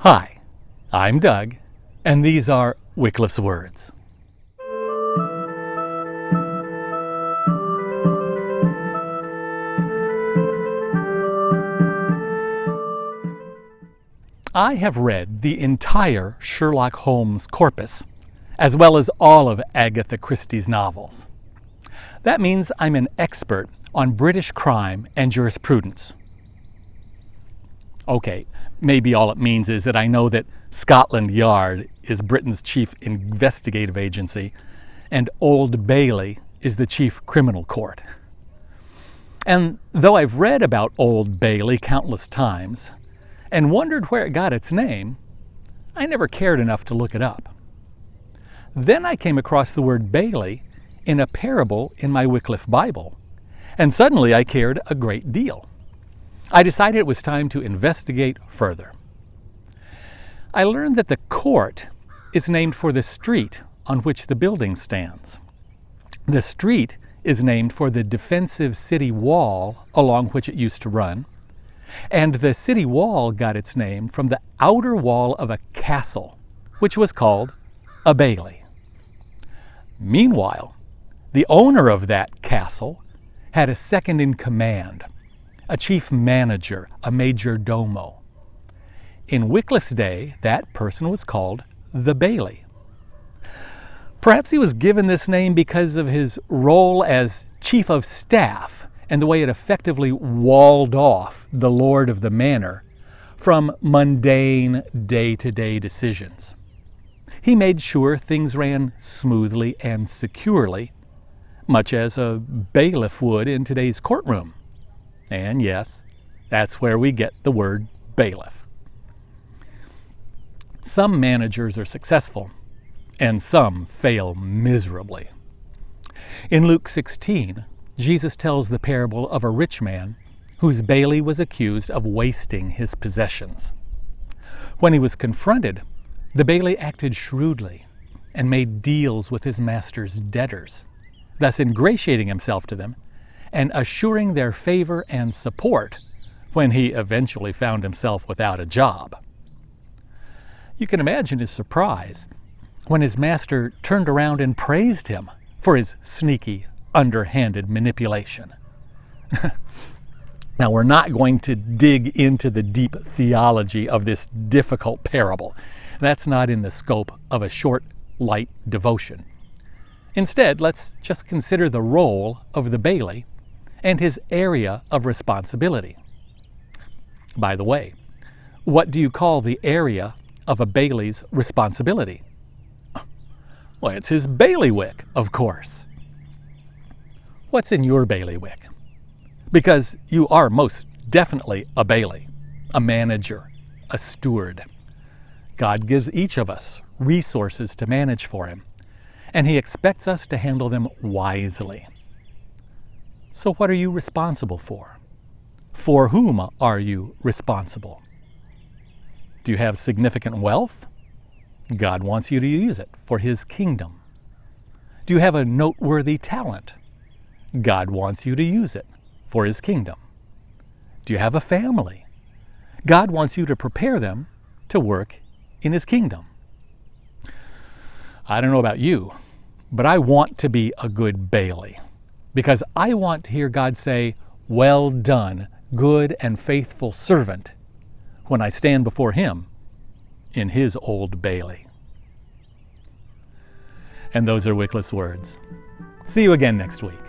Hi, I'm Doug, and these are Wycliffe's Words. I have read the entire Sherlock Holmes corpus, as well as all of Agatha Christie's novels. That means I'm an expert on British crime and jurisprudence. Okay, maybe all it means is that I know that Scotland Yard is Britain's chief investigative agency, and Old Bailey is the chief criminal court. And though I've read about Old Bailey countless times, and wondered where it got its name, I never cared enough to look it up. Then I came across the word Bailey in a parable in my Wycliffe Bible, and suddenly I cared a great deal. I decided it was time to investigate further. I learned that the court is named for the street on which the building stands. The street is named for the defensive city wall along which it used to run, and the city wall got its name from the outer wall of a castle, which was called a bailey. Meanwhile, the owner of that castle had a second in command, a chief manager, a major domo. In Wycliffe's day, that person was called the bailey. Perhaps he was given this name because of his role as chief of staff and the way it effectively walled off the lord of the manor from mundane day-to-day decisions. He made sure things ran smoothly and securely, much as a bailiff would in today's courtroom. And yes, that's where we get the word bailiff. Some managers are successful, and some fail miserably. In Luke 16, Jesus tells the parable of a rich man whose bailey was accused of wasting his possessions. When he was confronted, the bailey acted shrewdly and made deals with his master's debtors, thus ingratiating himself to them and assuring their favor and support when he eventually found himself without a job. You can imagine his surprise when his master turned around and praised him for his sneaky, underhanded manipulation. Now, we're not going to dig into the deep theology of this difficult parable. That's not in the scope of a short, light devotion. Instead, let's just consider the role of the bailey and his area of responsibility. By the way, what do you call the area of a bailey's responsibility? Well, it's his bailiwick, of course. What's in your bailiwick? Because you are most definitely a bailey, a manager, a steward. God gives each of us resources to manage for him, and he expects us to handle them wisely. So what are you responsible for? For whom are you responsible? Do you have significant wealth? God wants you to use it for his kingdom. Do you have a noteworthy talent? God wants you to use it for his kingdom. Do you have a family? God wants you to prepare them to work in his kingdom. I don't know about you, but I want to be a good bailey because I want to hear God say, "Well done, good and faithful servant," when I stand before him in his old bailey. And those are Wycliffe's words. See you again next week.